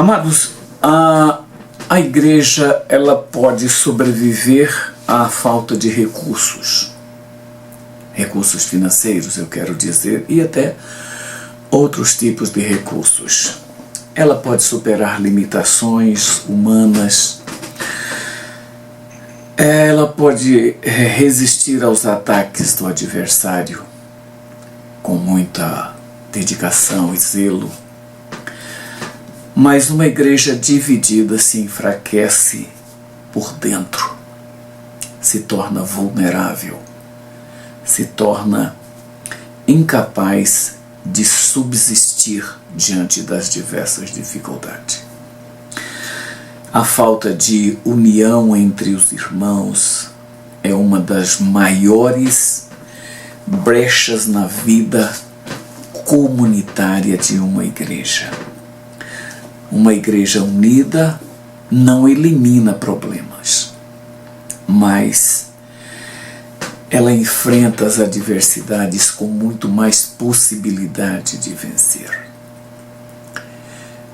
Amados, a igreja ela pode sobreviver à falta de recursos financeiros, eu quero dizer, e até outros tipos de recursos. Ela pode superar limitações humanas, ela pode resistir aos ataques do adversário com muita dedicação e zelo. Mas uma igreja dividida se enfraquece por dentro, se torna vulnerável, se torna incapaz de subsistir diante das diversas dificuldades. A falta de união entre os irmãos é uma das maiores brechas na vida comunitária de uma igreja. Uma igreja unida não elimina problemas, mas ela enfrenta as adversidades com muito mais possibilidade de vencer.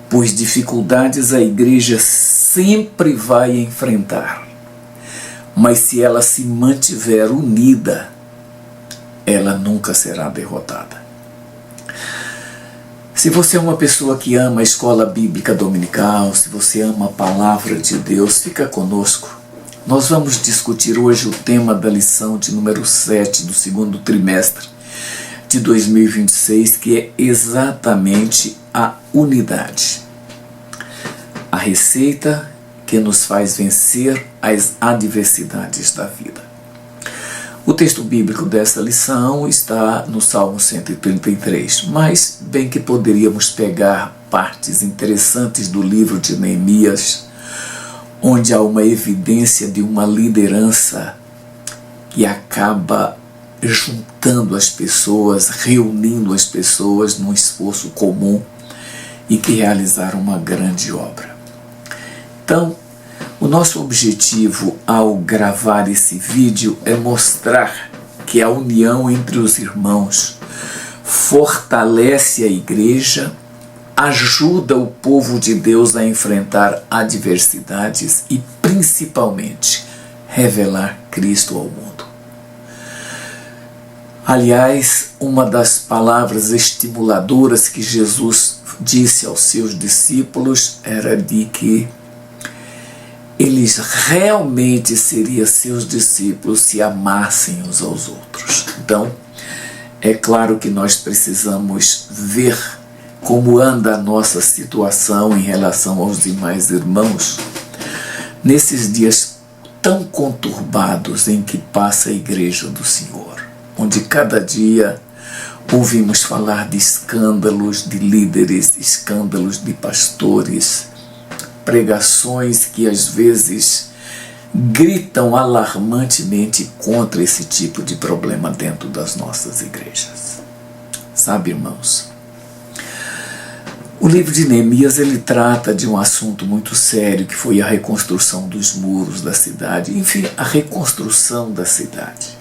Pois dificuldades a igreja sempre vai enfrentar, mas se ela se mantiver unida, ela nunca será derrotada. Se você é uma pessoa que ama a escola bíblica dominical, se você ama a palavra de Deus, fica conosco. Nós vamos discutir hoje o tema da lição de número 7 do segundo trimestre de 2026, que é exatamente a unidade. A receita que nos faz vencer as adversidades da vida. O texto bíblico dessa lição está no Salmo 133, mas bem que poderíamos pegar partes interessantes do livro de Neemias, onde há uma evidência de uma liderança que acaba juntando as pessoas, reunindo as pessoas num esforço comum e que realizaram uma grande obra. Então, o nosso objetivo ao gravar esse vídeo é mostrar que a união entre os irmãos fortalece a igreja, ajuda o povo de Deus a enfrentar adversidades e, principalmente, revelar Cristo ao mundo. Aliás, uma das palavras estimuladoras que Jesus disse aos seus discípulos era de que eles realmente seriam seus discípulos se amassem uns aos outros. Então, é claro que nós precisamos ver como anda a nossa situação em relação aos demais irmãos nesses dias tão conturbados em que passa a igreja do Senhor, onde cada dia ouvimos falar de escândalos de líderes, escândalos de pastores, pregações que às vezes gritam alarmantemente contra esse tipo de problema dentro das nossas igrejas. Sabe, irmãos, o livro de Neemias ele trata de um assunto muito sério que foi a reconstrução dos muros da cidade, enfim, a reconstrução da cidade.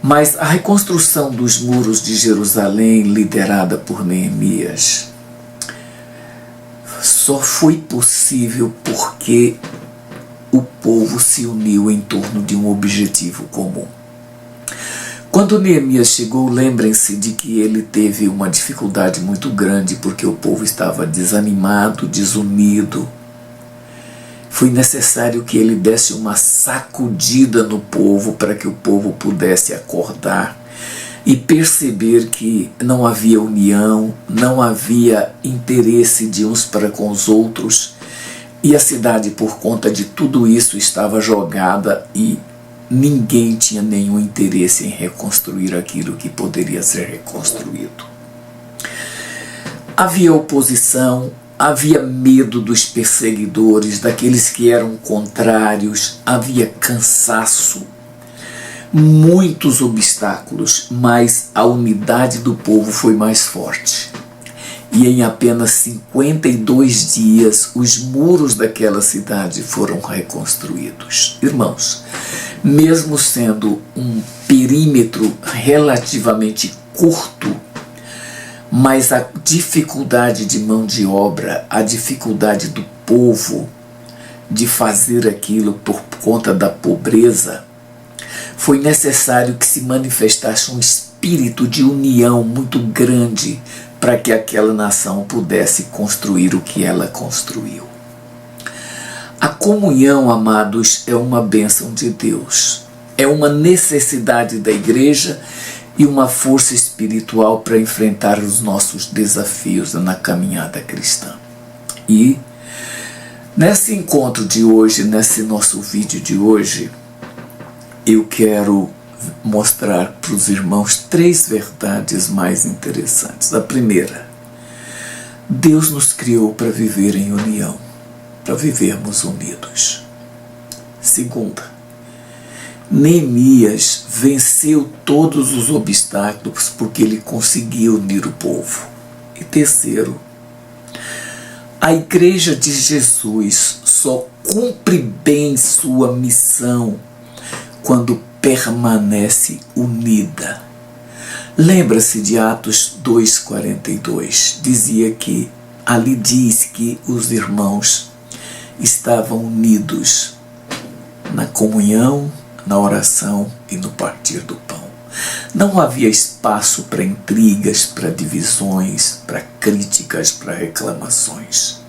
Mas a reconstrução dos muros de Jerusalém, liderada por Neemias, só foi possível porque o povo se uniu em torno de um objetivo comum. Quando Neemias chegou, lembrem-se de que ele teve uma dificuldade muito grande porque o povo estava desanimado, desunido. Foi necessário que ele desse uma sacudida no povo para que o povo pudesse acordar e perceber que não havia união, não havia interesse de uns para com os outros, e a cidade, por conta de tudo isso, estava jogada e ninguém tinha nenhum interesse em reconstruir aquilo que poderia ser reconstruído. Havia oposição, havia medo dos perseguidores, daqueles que eram contrários, havia cansaço, muitos obstáculos, mas a unidade do povo foi mais forte. E em apenas 52 dias, os muros daquela cidade foram reconstruídos. Irmãos, mesmo sendo um perímetro relativamente curto, mas a dificuldade de mão de obra, a dificuldade do povo de fazer aquilo por conta da pobreza, foi necessário que se manifestasse um espírito de união muito grande para que aquela nação pudesse construir o que ela construiu. A comunhão, amados, é uma bênção de Deus. É uma necessidade da igreja e uma força espiritual para enfrentar os nossos desafios na caminhada cristã. E nesse encontro de hoje, nesse nosso vídeo de hoje, eu quero mostrar para os irmãos 3 verdades mais interessantes. A primeira, Deus nos criou para viver em união, para vivermos unidos. Segunda, Neemias venceu todos os obstáculos porque ele conseguiu unir o povo. E terceiro, a igreja de Jesus só cumpre bem sua missão quando permanece unida. Lembra-se de Atos 2,42. Ali diz que os irmãos estavam unidos na comunhão, na oração e no partir do pão. Não havia espaço para intrigas, para divisões, para críticas, para reclamações.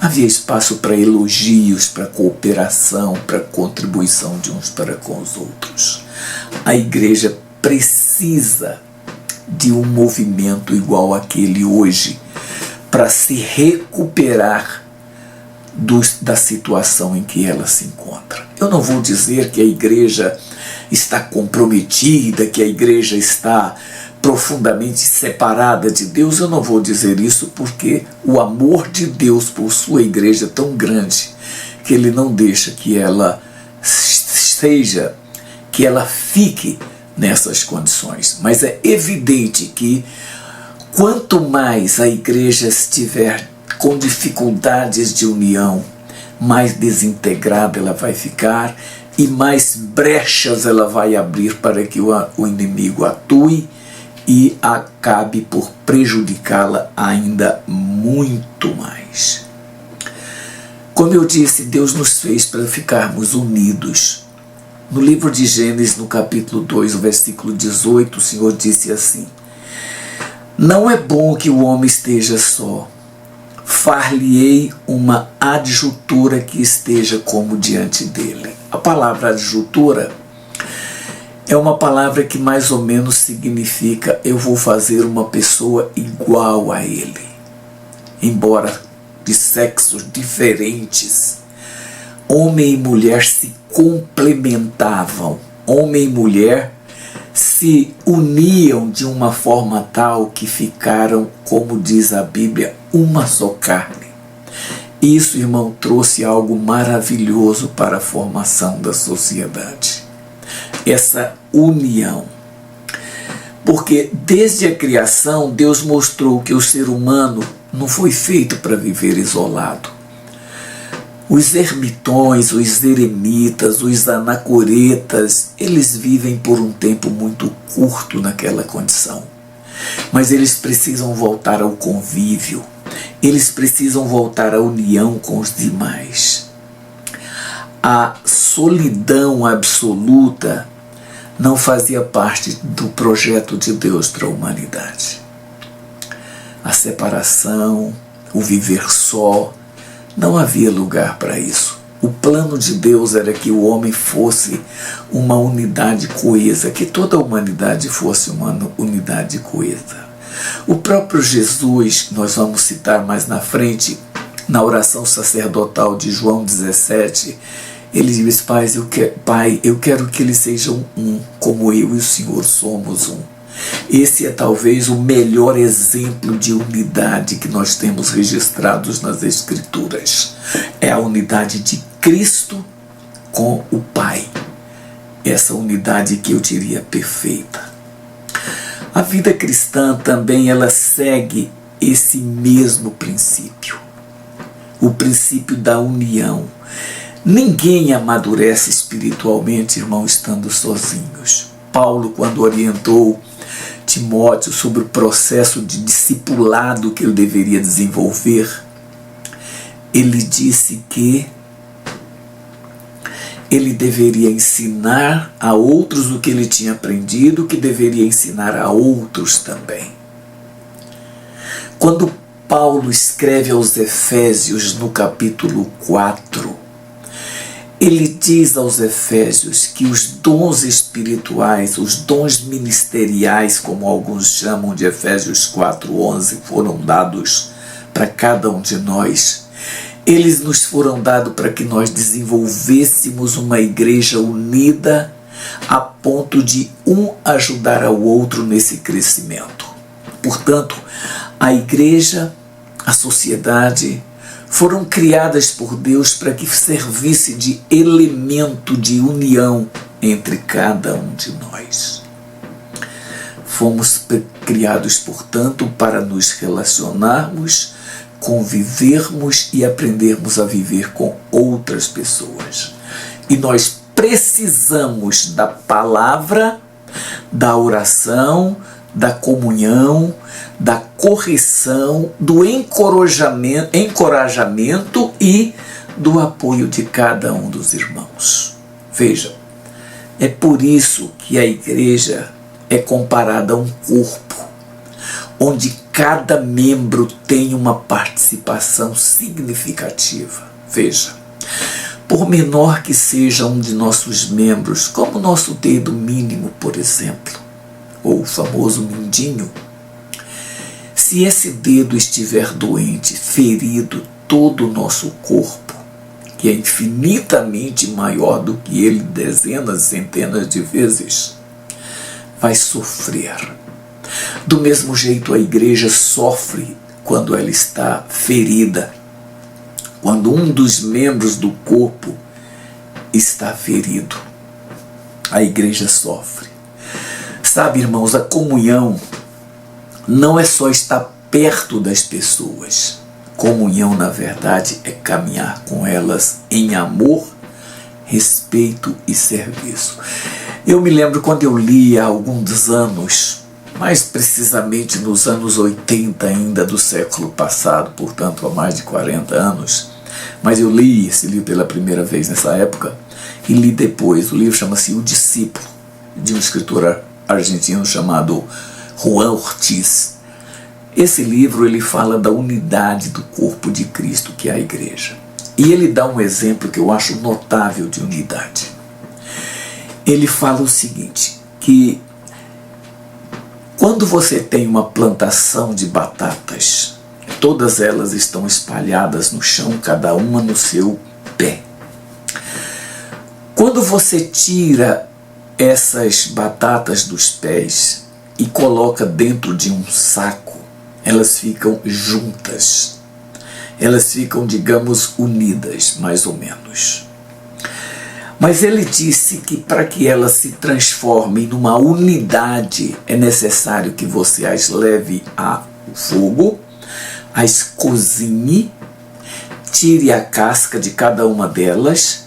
Havia espaço para elogios, para cooperação, para contribuição de uns para com os outros. A igreja precisa de um movimento igual àquele hoje para se recuperar da situação em que ela se encontra. Eu não vou dizer que a igreja está comprometida, que a igreja está profundamente separada de Deus. Eu não vou dizer isso porque o amor de Deus por sua igreja é tão grande que ele não deixa que ela fique nessas condições. Mas é evidente que quanto mais a igreja estiver com dificuldades de união, mais desintegrada ela vai ficar e mais brechas ela vai abrir para que o inimigo atue e acabe por prejudicá-la ainda muito mais. Como eu disse, Deus nos fez para ficarmos unidos. No livro de Gênesis, no capítulo 2, o versículo 18, o Senhor disse assim: não é bom que o homem esteja só. Far-lhe-ei uma adjutora que esteja como diante dele. A palavra adjutora é uma palavra que mais ou menos significa eu vou fazer uma pessoa igual a ele. Embora de sexos diferentes, homem e mulher se complementavam. Homem e mulher se uniam de uma forma tal que ficaram, como diz a Bíblia, uma só carne. Isso, irmão, trouxe algo maravilhoso para a formação da sociedade. Essa união. Porque desde a criação, Deus mostrou que o ser humano não foi feito para viver isolado. Os ermitões, os eremitas, os anacoretas, eles vivem por um tempo muito curto naquela condição. Mas eles precisam voltar ao convívio, eles precisam voltar à união com os demais. A solidão absoluta não fazia parte do projeto de Deus para a humanidade. A separação, o viver só, não havia lugar para isso. O plano de Deus era que o homem fosse uma unidade coesa, que toda a humanidade fosse uma unidade coesa. O próprio Jesus, nós vamos citar mais na frente, na oração sacerdotal de João 17, ele diz: Pai, eu quero que eles sejam um, como eu e o Senhor somos um. Esse é talvez o melhor exemplo de unidade que nós temos registrados nas Escrituras. É a unidade de Cristo com o Pai. Essa unidade que eu diria perfeita. A vida cristã também ela segue esse mesmo princípio. O princípio da união. Ninguém amadurece espiritualmente, irmão, estando sozinhos. Paulo, quando orientou Timóteo sobre o processo de discipulado que ele deveria desenvolver, ele disse que ele deveria ensinar a outros o que ele tinha aprendido, que deveria ensinar a outros também. Quando Paulo escreve aos Efésios no capítulo 4, ele diz aos Efésios que os dons espirituais, os dons ministeriais, como alguns chamam de Efésios 4:11, foram dados para cada um de nós. Eles nos foram dados para que nós desenvolvêssemos uma igreja unida a ponto de um ajudar ao outro nesse crescimento. Portanto, a igreja, a sociedade, foram criadas por Deus para que servisse de elemento de união entre cada um de nós. Fomos criados, portanto, para nos relacionarmos, convivermos e aprendermos a viver com outras pessoas. E nós precisamos da palavra, da oração, da comunhão, da correção, do encorajamento e do apoio de cada um dos irmãos. Vejam, é por isso que a igreja é comparada a um corpo, onde cada membro tem uma participação significativa. Veja, por menor que seja um de nossos membros, como o nosso dedo mínimo, por exemplo, ou o famoso mindinho, se esse dedo estiver doente, ferido, todo o nosso corpo, que é infinitamente maior do que ele dezenas, centenas de vezes, vai sofrer. Do mesmo jeito, a igreja sofre quando ela está ferida, quando um dos membros do corpo está ferido. A igreja sofre. Sabe, irmãos, a comunhão não é só estar perto das pessoas. Comunhão, na verdade, é caminhar com elas em amor, respeito e serviço. Eu me lembro quando eu li há alguns anos, mais precisamente nos anos 80 ainda do século passado, portanto há mais de 40 anos, mas eu li esse livro pela primeira vez nessa época e li depois. O livro chama-se O Discípulo, de um escritor argentino chamado Juan Ortiz. Esse livro ele fala da unidade do corpo de Cristo, que é a igreja. E ele dá um exemplo que eu acho notável de unidade. Ele fala o seguinte, que quando você tem uma plantação de batatas, todas elas estão espalhadas no chão, cada uma no seu pé. Quando você tira essas batatas dos pés e coloca dentro de um saco, elas ficam juntas. Elas ficam, digamos, unidas, mais ou menos. Mas ele disse que para que elas se transformem numa unidade, é necessário que você as leve ao fogo, as cozinhe, tire a casca de cada uma delas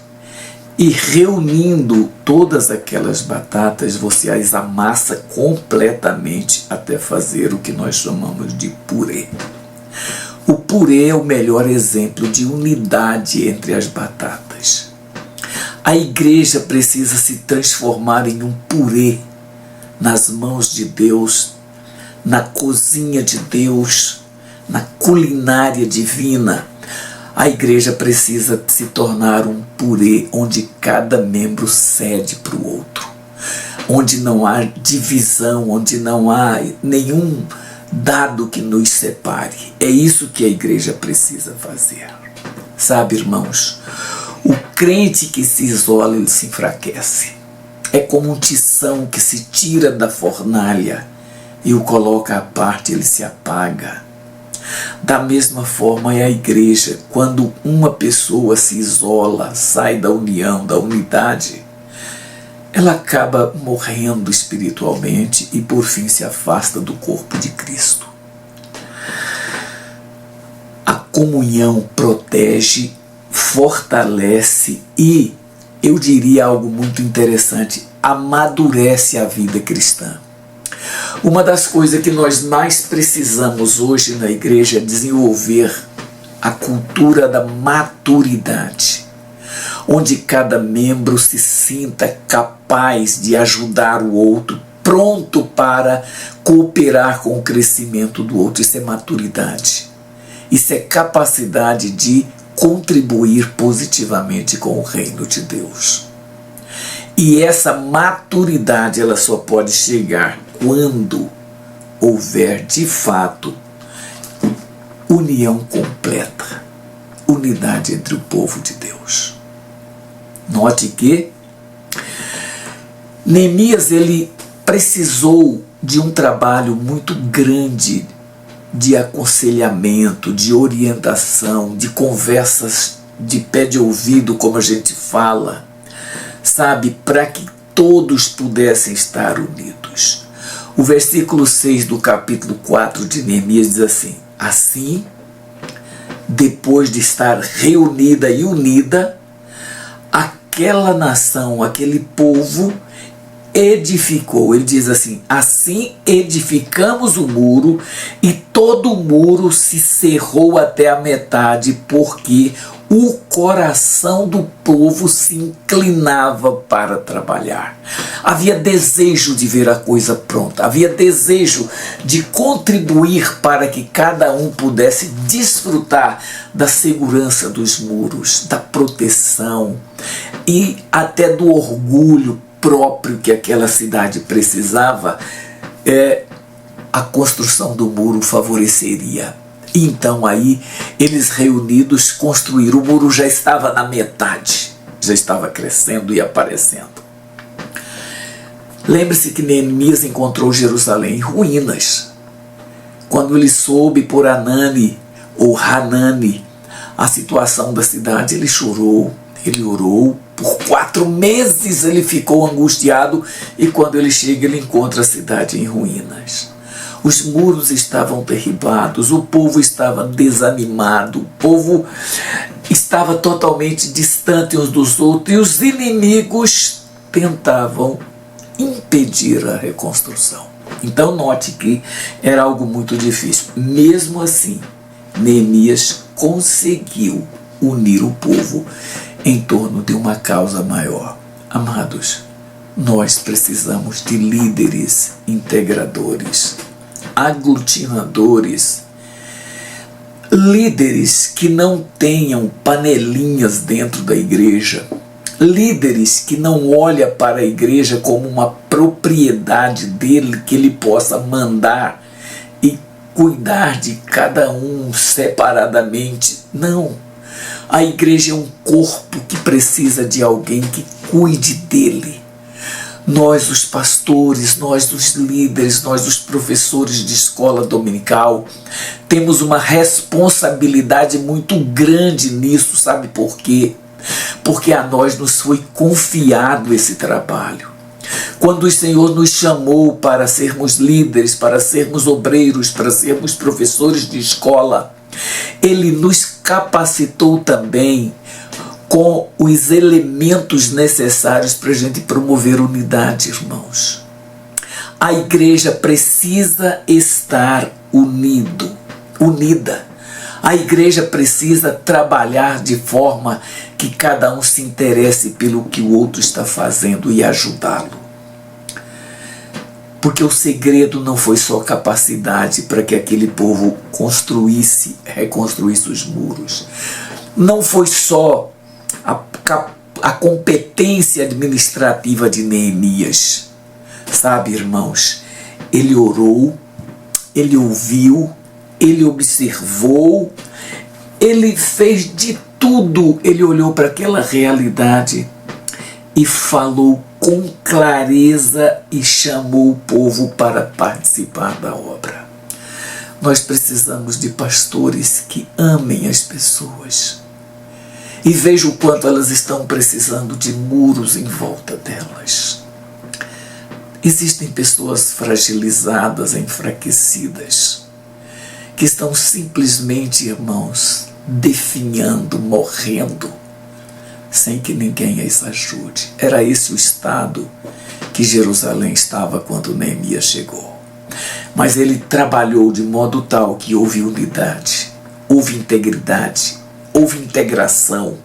e, reunindo todas aquelas batatas, você as amassa completamente até fazer o que nós chamamos de purê. O purê é o melhor exemplo de unidade entre as batatas. A igreja precisa se transformar em um purê nas mãos de Deus, na cozinha de Deus, na culinária divina. A igreja precisa se tornar um purê onde cada membro cede para o outro, onde não há divisão, onde não há nenhum dado que nos separe. É isso que a igreja precisa fazer. Sabe, irmãos, o crente que se isola, ele se enfraquece. É como um tição que se tira da fornalha e o coloca à parte, ele se apaga. Da mesma forma é a igreja. Quando uma pessoa se isola, sai da união, da unidade, ela acaba morrendo espiritualmente e por fim se afasta do corpo de Cristo. A comunhão protege, fortalece e, eu diria algo muito interessante, amadurece a vida cristã. Uma das coisas que nós mais precisamos hoje na igreja é desenvolver a cultura da maturidade, onde cada membro se sinta capaz de ajudar o outro, pronto para cooperar com o crescimento do outro. Isso é maturidade. Isso é capacidade de contribuir positivamente com o reino de Deus. E essa maturidade ela só pode chegar quando houver de fato união completa, unidade entre o povo de Deus. Note que Neemias ele precisou de um trabalho muito grande de aconselhamento, de orientação, de conversas de pé de ouvido, como a gente fala, sabe, para que todos pudessem estar unidos. O versículo 6 do capítulo 4 de Neemias diz assim: assim, depois de estar reunida e unida, aquela nação, aquele povo edificou. Ele diz assim: assim edificamos o muro, e todo o muro se cerrou até a metade, porque o coração do povo se inclinava para trabalhar. Havia desejo de ver a coisa pronta, havia desejo de contribuir para que cada um pudesse desfrutar da segurança dos muros, da proteção e até do orgulho próprio que aquela cidade precisava. A construção do muro favoreceria. Então aí eles reunidos construíram. O muro já estava na metade, já estava crescendo e aparecendo. Lembre-se que Neemias encontrou Jerusalém em ruínas. Quando ele soube por Hanani ou Hanani a situação da cidade, ele chorou, ele orou. Por 4 meses ele ficou angustiado, e quando ele chega ele encontra a cidade em ruínas. Os muros estavam derribados, o povo estava desanimado, o povo estava totalmente distante uns dos outros, e os inimigos tentavam impedir a reconstrução. Então note que era algo muito difícil. Mesmo assim, Neemias conseguiu unir o povo em torno de uma causa maior. Amados, nós precisamos de líderes integradores, aglutinadores, líderes que não tenham panelinhas dentro da igreja, líderes que não olham para a igreja como uma propriedade dele, que ele possa mandar e cuidar de cada um separadamente. Não. A igreja é um corpo que precisa de alguém que cuide dele. Nós, os pastores, nós, os líderes, nós, os professores de escola dominical, temos uma responsabilidade muito grande nisso. Sabe por quê? Porque a nós nos foi confiado esse trabalho. Quando o Senhor nos chamou para sermos líderes, para sermos obreiros, para sermos professores de escola, Ele nos capacitou também com os elementos necessários para a gente promover unidade, irmãos. A igreja precisa estar unida. A igreja precisa trabalhar de forma que cada um se interesse pelo que o outro está fazendo e ajudá-lo. Porque o segredo não foi só capacidade para que aquele povo reconstruísse os muros. Não foi só a competência administrativa de Neemias. Sabe, irmãos, ele orou, ele ouviu, ele observou, ele fez de tudo, ele olhou para aquela realidade e falou com clareza e chamou o povo para participar da obra. Nós precisamos de pastores que amem as pessoas e vejam o quanto elas estão precisando de muros em volta delas. Existem pessoas fragilizadas, enfraquecidas, que estão simplesmente, irmãos, definhando, morrendo, sem que ninguém as ajude. Era esse o estado que que Jerusalém estava quando Neemias chegou. Mas ele trabalhou de modo tal que houve unidade, houve integridade, houve integração,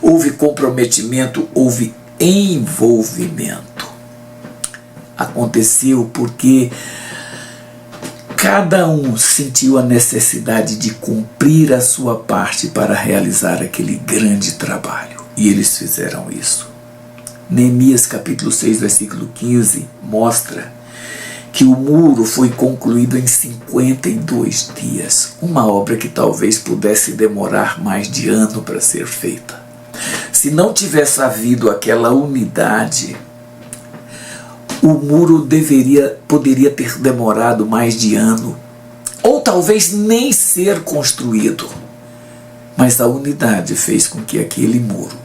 houve comprometimento, houve envolvimento. Aconteceu porque cada um sentiu a necessidade de cumprir a sua parte para realizar aquele grande trabalho. E eles fizeram isso. Neemias capítulo 6, versículo 15, mostra que o muro foi concluído em 52 dias. Uma obra que talvez pudesse demorar mais de ano para ser feita. Se não tivesse havido aquela unidade, o muro poderia ter demorado mais de ano, ou talvez nem ser construído. Mas a unidade fez com que aquele muro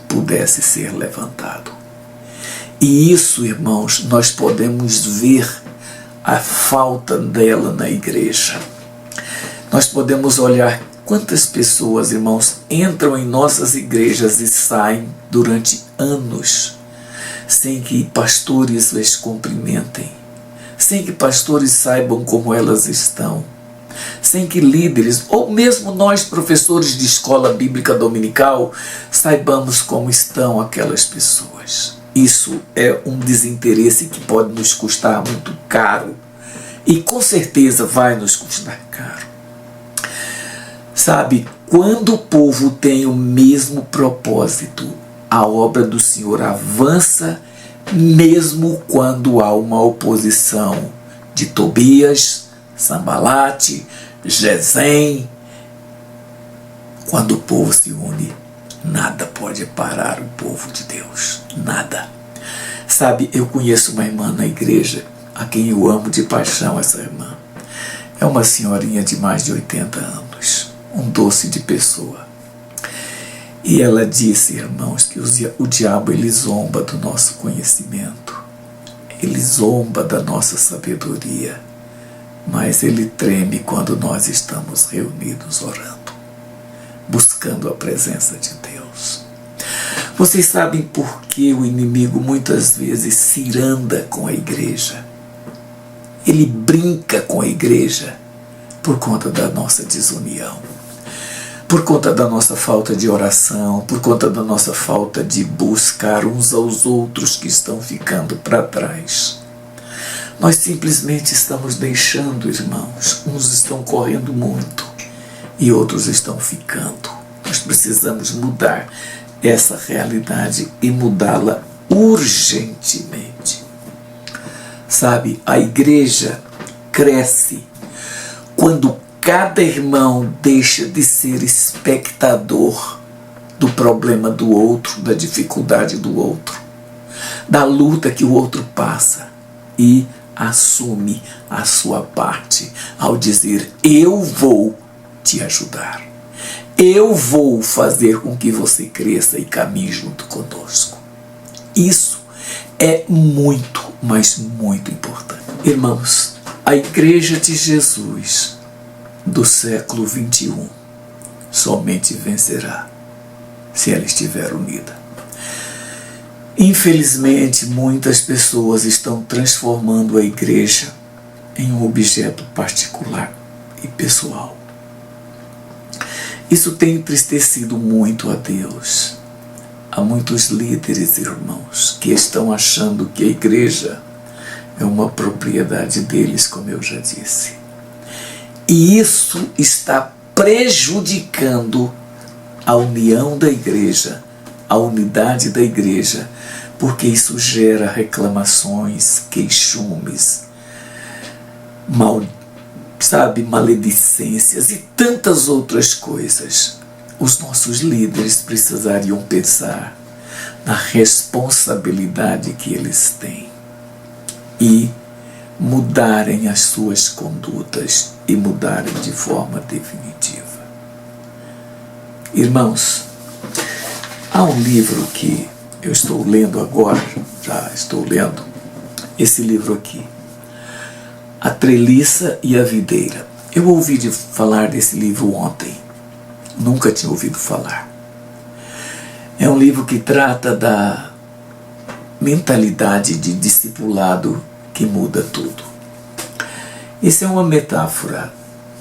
pudesse ser levantado. E isso, irmãos, nós podemos ver a falta dela na igreja. Nós podemos olhar quantas pessoas, irmãos, entram em nossas igrejas e saem durante anos sem que pastores as cumprimentem, sem que pastores saibam como elas estão, sem que líderes, ou mesmo nós, professores de escola bíblica dominical, saibamos como estão aquelas pessoas. Isso é um desinteresse que pode nos custar muito caro, e com certeza vai nos custar caro. Sabe, quando o povo tem o mesmo propósito, a obra do Senhor avança, mesmo quando há uma oposição de Tobias, Sambalate, Gesem. Quando o povo se une, nada pode parar o povo de Deus. Nada. Sabe, eu conheço uma irmã na igreja, a quem eu amo de paixão, essa irmã. É uma senhorinha de mais de 80 anos, um doce de pessoa. E ela disse, irmãos, que o diabo ele zomba do nosso conhecimento, ele zomba da nossa sabedoria, mas ele treme quando nós estamos reunidos orando, buscando a presença de Deus. Vocês sabem por que o inimigo muitas vezes ciranda com a igreja? Ele brinca com a igreja por conta da nossa desunião, por conta da nossa falta de oração, por conta da nossa falta de buscar uns aos outros que estão ficando para trás. Nós simplesmente estamos deixando, irmãos, uns estão correndo muito e outros estão ficando. Nós precisamos mudar essa realidade e mudá-la urgentemente. Sabe, a igreja cresce quando cada irmão deixa de ser espectador do problema do outro, da dificuldade do outro, da luta que o outro passa, e assume a sua parte ao dizer: eu vou te ajudar, eu vou fazer com que você cresça e caminhe junto conosco. Isso é muito, mas muito importante. Irmãos, a igreja de Jesus do século 21 somente vencerá se ela estiver unida. Infelizmente, muitas pessoas estão transformando a igreja em um objeto particular e pessoal. Isso tem entristecido muito a Deus. Há muitos líderes, irmãos, que estão achando que a igreja é uma propriedade deles, como eu já disse. E isso está prejudicando a união da igreja, a unidade da igreja, porque isso gera reclamações, queixumes, maledicências e tantas outras coisas. Os nossos líderes precisariam pensar na responsabilidade que eles têm e mudarem as suas condutas e mudarem de forma definitiva. Irmãos, há um livro que eu estou lendo agora, já estou lendo esse livro aqui, A Treliça e a Videira. Eu ouvi falar desse livro ontem, nunca tinha ouvido falar. É um livro que trata mentalidade de discipulado que muda tudo. Isso é uma metáfora.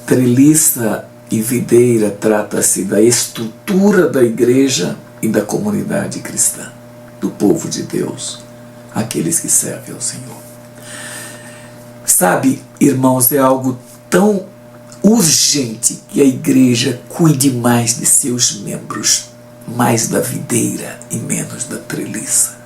Treliça e videira trata-se da estrutura da igreja e da comunidade cristã, do povo de Deus, aqueles que servem ao Senhor. Sabe, irmãos, é algo tão urgente que a igreja cuide mais de seus membros, mais da videira e menos da treliça.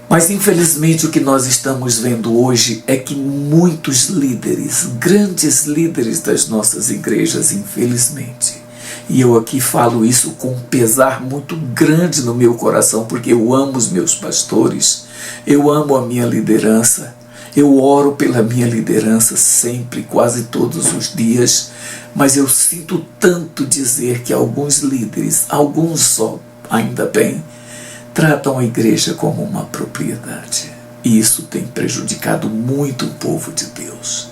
Mas infelizmente o que nós estamos vendo hoje é que muitos líderes, grandes líderes das nossas igrejas, infelizmente, e eu aqui falo isso com um pesar muito grande no meu coração, porque eu amo os meus pastores, eu amo a minha liderança, eu oro pela minha liderança sempre, quase todos os dias, mas eu sinto tanto dizer que alguns líderes, alguns só, ainda bem, tratam a igreja como uma propriedade. E isso tem prejudicado muito o povo de Deus.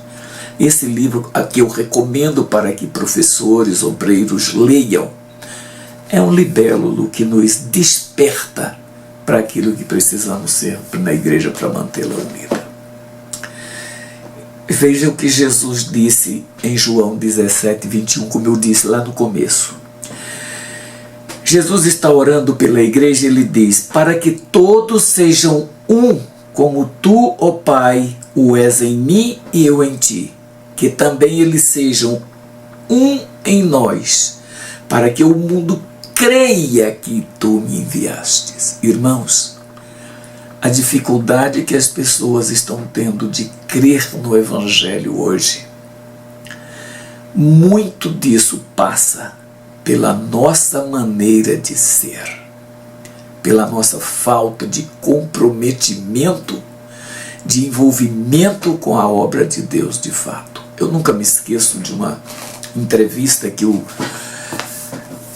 Esse livro aqui eu recomendo para que professores, obreiros leiam. É um libélulo que nos desperta para aquilo que precisamos ser na igreja para mantê-la unida. Veja o que Jesus disse em João 17, 21, como eu disse lá no começo. Jesus está orando pela igreja e ele diz: para que todos sejam um, como tu, ó Pai, o és em mim e eu em ti, que também eles sejam um em nós, para que o mundo creia que tu me enviastes. Irmãos, a dificuldade que as pessoas estão tendo de crer no Evangelho hoje, muito disso passa pela nossa maneira de ser, pela nossa falta de comprometimento, de envolvimento com a obra de Deus de fato. Eu nunca me esqueço de uma entrevista que o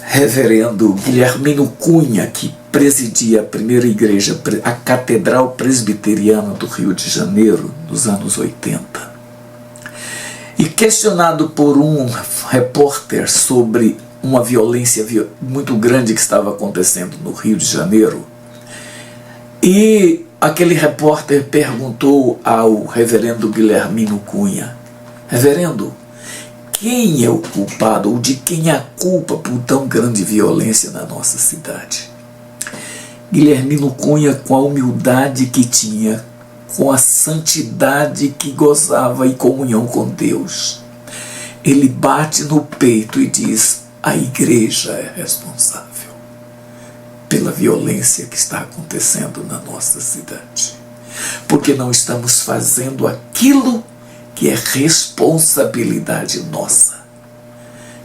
reverendo Guilhermino Cunha, que presidia a primeira igreja, a Catedral Presbiteriana do Rio de Janeiro, nos anos 80, e questionado por um repórter sobre uma violência muito grande que estava acontecendo no Rio de Janeiro, e aquele repórter perguntou ao reverendo Guilhermino Cunha: reverendo, quem é o culpado, ou de quem é a culpa por tão grande violência na nossa cidade? Guilhermino Cunha, com a humildade que tinha, com a santidade que gozava e comunhão com Deus, ele bate no peito e diz: a igreja é responsável pela violência que está acontecendo na nossa cidade, porque não estamos fazendo aquilo que é responsabilidade nossa.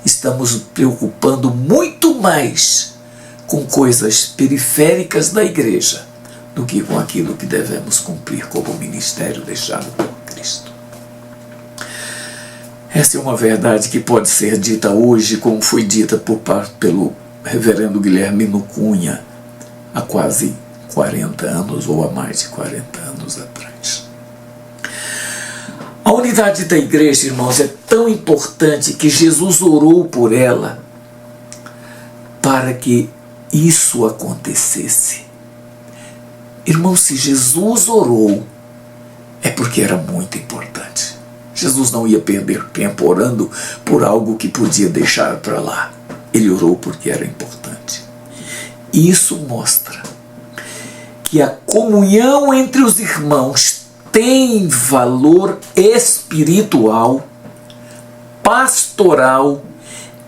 Estamos nos preocupando muito mais com coisas periféricas da igreja do que com aquilo que devemos cumprir como ministério deixado por Cristo. Essa é uma verdade que pode ser dita hoje, como foi dita pelo reverendo Guilhermino Cunha há quase 40 anos ou há mais de 40 anos atrás. A unidade da igreja, irmãos, é tão importante que Jesus orou por ela para que isso acontecesse. Irmãos, se Jesus orou, é porque era muito importante. Jesus não ia perder tempo orando por algo que podia deixar para lá. Ele orou porque era importante. Isso mostra que a comunhão entre os irmãos tem valor espiritual, pastoral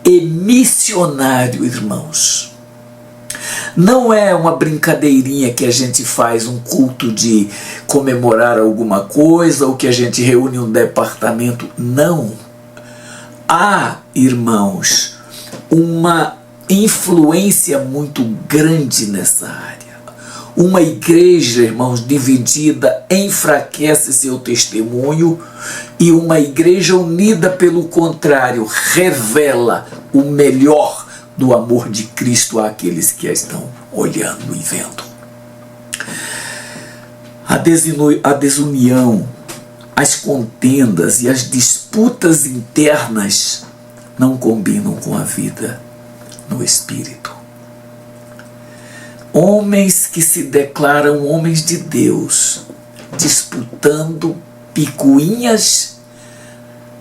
e missionário, irmãos. Não é uma brincadeirinha que a gente faz um culto de comemorar alguma coisa ou que a gente reúne um departamento. Não. Há, irmãos, uma influência muito grande nessa área. Uma igreja, irmãos, dividida enfraquece seu testemunho, e uma igreja unida, pelo contrário, revela o melhor do amor de Cristo àqueles que a estão olhando e vendo. A desunião, as contendas e as disputas internas não combinam com a vida no Espírito. Homens que se declaram homens de Deus, disputando picuinhas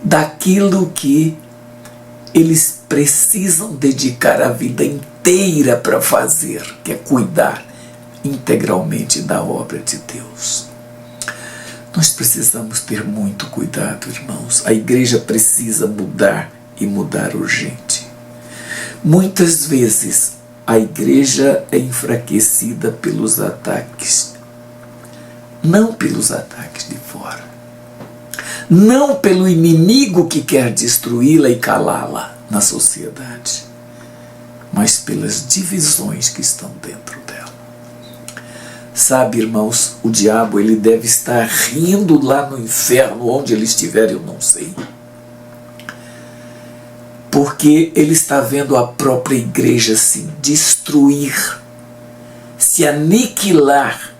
daquilo que eles precisam dedicar a vida inteira para fazer, que é cuidar integralmente da obra de Deus. Nós precisamos ter muito cuidado, irmãos. A igreja precisa mudar e mudar urgente. Muitas vezes a igreja é enfraquecida pelos ataques, não pelos ataques de fora, não pelo inimigo que quer destruí-la e calá-la na sociedade, mas pelas divisões que estão dentro dela. Sabe, irmãos, o diabo ele deve estar rindo lá no inferno, onde ele estiver, eu não sei. Porque ele está vendo a própria igreja se destruir, se aniquilar,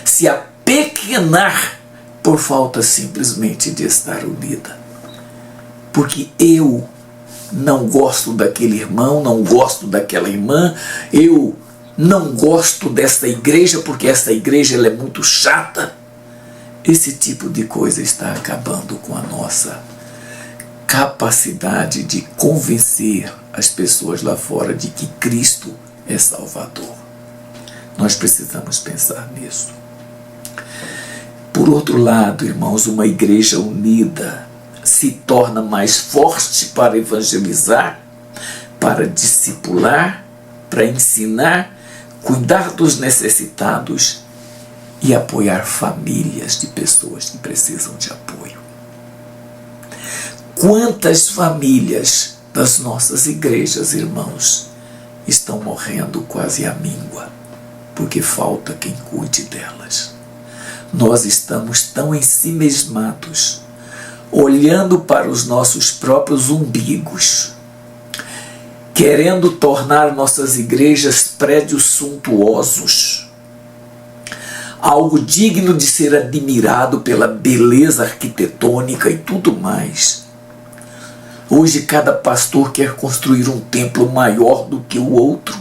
se apequenar, por falta simplesmente de estar unida. Porque eu não gosto daquele irmão, não gosto daquela irmã, eu não gosto desta igreja porque esta igreja ela é muito chata. Esse tipo de coisa está acabando com a nossa capacidade de convencer as pessoas lá fora de que Cristo é Salvador. Nós precisamos pensar nisso. Por outro lado, irmãos, uma igreja unida se torna mais forte para evangelizar, para discipular, para ensinar, cuidar dos necessitados e apoiar famílias de pessoas que precisam de apoio. Quantas famílias das nossas igrejas, irmãos, estão morrendo quase à míngua, porque falta quem cuide delas. Nós estamos tão ensimesmados, olhando para os nossos próprios umbigos, querendo tornar nossas igrejas prédios suntuosos, algo digno de ser admirado pela beleza arquitetônica e tudo mais. Hoje cada pastor quer construir um templo maior do que o outro.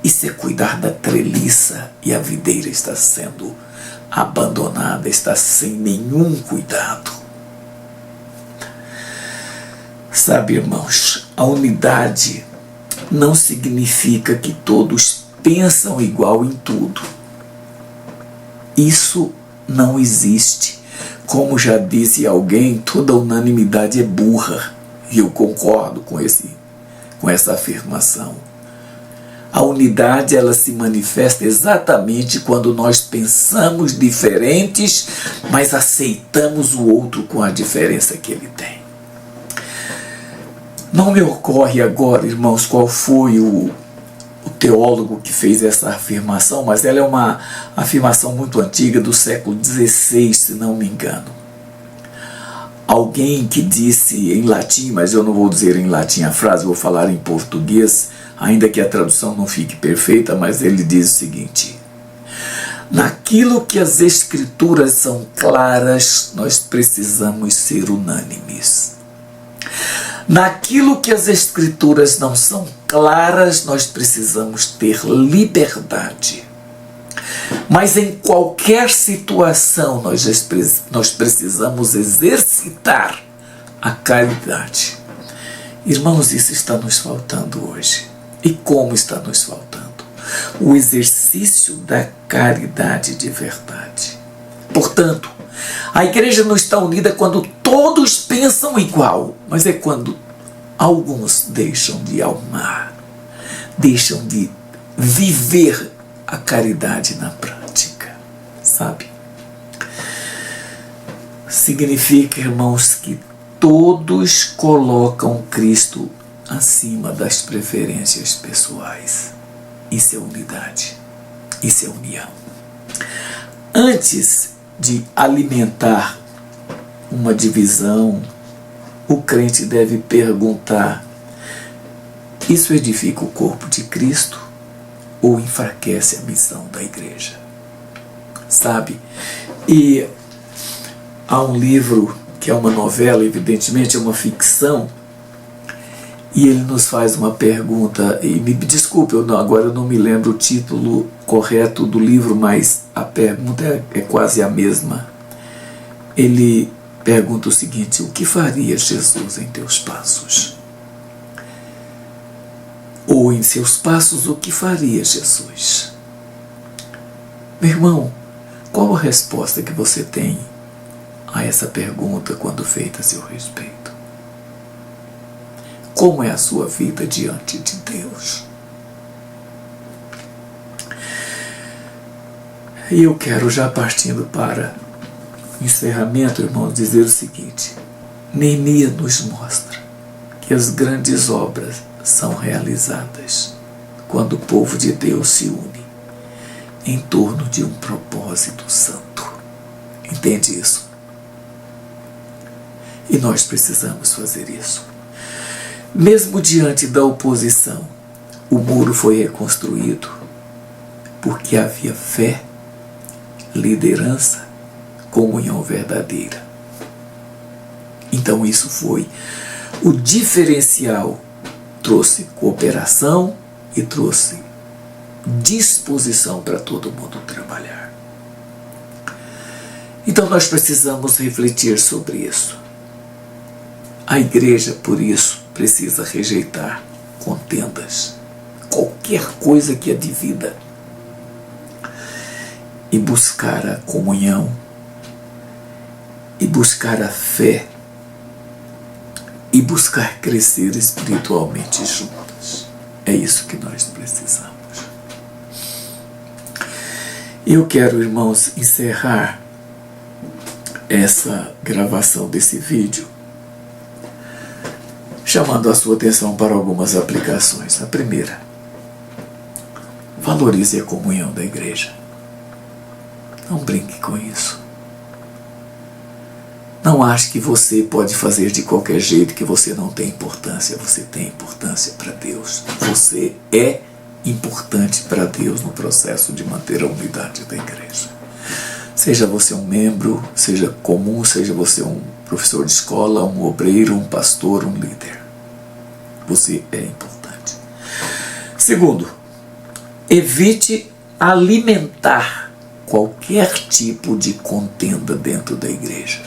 Isso é cuidar da treliça, e a videira está sendo abandonada, está sem nenhum cuidado. Sabe, irmãos, a unidade não significa que todos pensam igual em tudo. Isso não existe. Como já disse alguém, toda unanimidade é burra. E eu concordo com essa afirmação. A unidade ela se manifesta exatamente quando nós pensamos diferentes, mas aceitamos o outro com a diferença que ele tem. Não me ocorre agora, irmãos, qual foi o teólogo que fez essa afirmação, mas ela é uma afirmação muito antiga, do século XVI, se não me engano. Alguém que disse em latim, mas eu não vou dizer em latim a frase, vou falar em português, ainda que a tradução não fique perfeita, mas ele diz o seguinte: naquilo que as escrituras são claras, nós precisamos ser unânimes. Naquilo que as escrituras não são claras, nós precisamos ter liberdade. Mas em qualquer situação nós precisamos exercitar a caridade. Irmãos, isso está nos faltando hoje. E como está nos faltando? O exercício da caridade de verdade. Portanto, a igreja não está unida quando todos pensam igual, mas é quando alguns deixam de amar, deixam de viver a caridade na prática, sabe? Significa, irmãos, que todos colocam Cristo acima das preferências pessoais. Isso é unidade, isso é união. Antes de alimentar uma divisão, o crente deve perguntar: isso edifica o corpo de Cristo ou enfraquece a missão da igreja? Sabe? E há um livro que é uma novela, evidentemente é uma ficção, E ele nos faz uma pergunta, e me desculpe, agora eu não me lembro o título correto do livro, mas a pergunta é quase a mesma. Ele pergunta o seguinte: o que faria Jesus em teus passos? Ou em seus passos, o que faria Jesus? Meu irmão, qual a resposta que você tem a essa pergunta quando feita a seu respeito? Como é a sua vida diante de Deus? E eu quero, já partindo para encerramento, irmãos, dizer o seguinte: Neemias nos mostra que as grandes obras são realizadas quando o povo de Deus se une em torno de um propósito santo. Entende isso? E nós precisamos fazer isso. Mesmo diante da oposição, o muro foi reconstruído porque havia fé, liderança, comunhão verdadeira. Então isso foi o diferencial, trouxe cooperação e trouxe disposição para todo mundo trabalhar. Então nós precisamos refletir sobre isso. A igreja, por isso, precisa rejeitar contendas, qualquer coisa que a divida, e buscar a comunhão, e buscar a fé, e buscar crescer espiritualmente juntas. É isso que nós precisamos. Eu quero, irmãos, encerrar essa gravação desse vídeo chamando a sua atenção para algumas aplicações. A primeira: valorize a comunhão da igreja. Não brinque com isso. Não ache que você pode fazer de qualquer jeito, que você não tem importância. Você tem importância para Deus. Você é importante para Deus no processo de manter a unidade da igreja. Seja você um membro, seja comum, seja você um professor de escola, um obreiro, um pastor, um líder. Você é importante. Segundo, evite alimentar qualquer tipo de contenda dentro da igreja.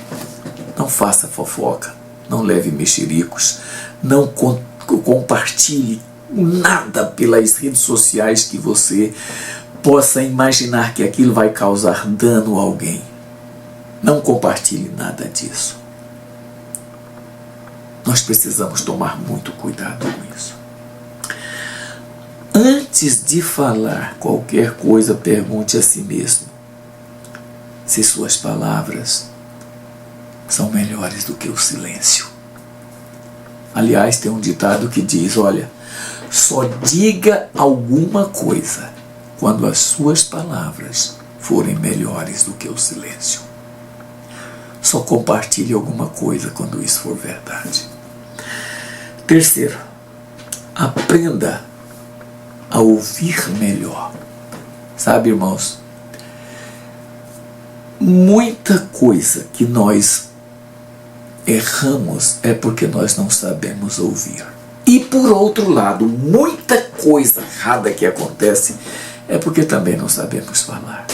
Não faça fofoca, não leve mexericos, não compartilhe nada pelas redes sociais que você possa imaginar que aquilo vai causar dano a alguém. Não compartilhe nada disso. Nós precisamos tomar muito cuidado com isso. Antes de falar qualquer coisa, pergunte a si mesmo se suas palavras são melhores do que o silêncio. Aliás, tem um ditado que diz: olha, só diga alguma coisa quando as suas palavras forem melhores do que o silêncio. Só compartilhe alguma coisa quando isso for verdade. Terceiro, aprenda a ouvir melhor. Sabe, irmãos, muita coisa que nós erramos é porque nós não sabemos ouvir. E por outro lado, muita coisa errada que acontece é porque também não sabemos falar.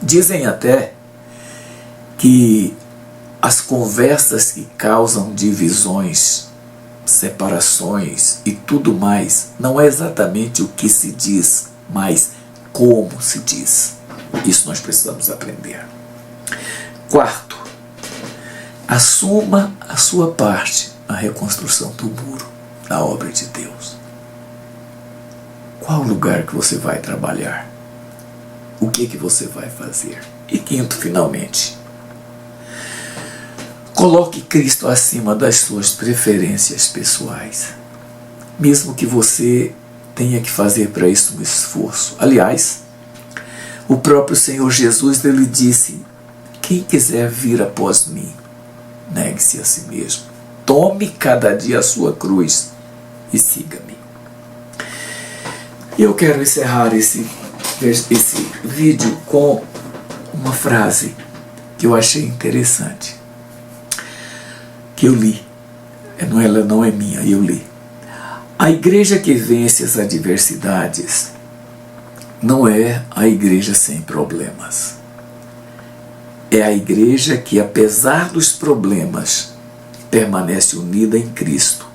Dizem até que as conversas que causam divisões, separações e tudo mais, não é exatamente o que se diz, mas como se diz. Isso nós precisamos aprender. Quarto, assuma a sua parte na reconstrução do muro da obra de Deus. Qual o lugar que você vai trabalhar? O que você vai fazer? E quinto, finalmente, coloque Cristo acima das suas preferências pessoais, mesmo que você tenha que fazer para isso um esforço. Aliás, o próprio Senhor Jesus, ele disse: quem quiser vir após mim, negue-se a si mesmo, tome cada dia a sua cruz e siga-me. Eu quero encerrar esse vídeo com uma frase que eu achei interessante, que eu li. Ela não é minha, eu li. A igreja que vence as adversidades não é a igreja sem problemas. É a igreja que, apesar dos problemas, permanece unida em Cristo,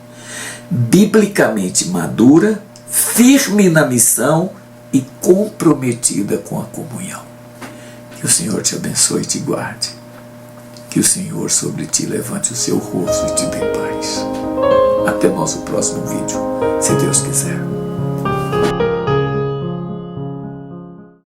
biblicamente madura, firme na missão e comprometida com a comunhão. Que o Senhor te abençoe e te guarde. Que o Senhor sobre ti levante o seu rosto e te dê paz. Até nosso próximo vídeo, se Deus quiser.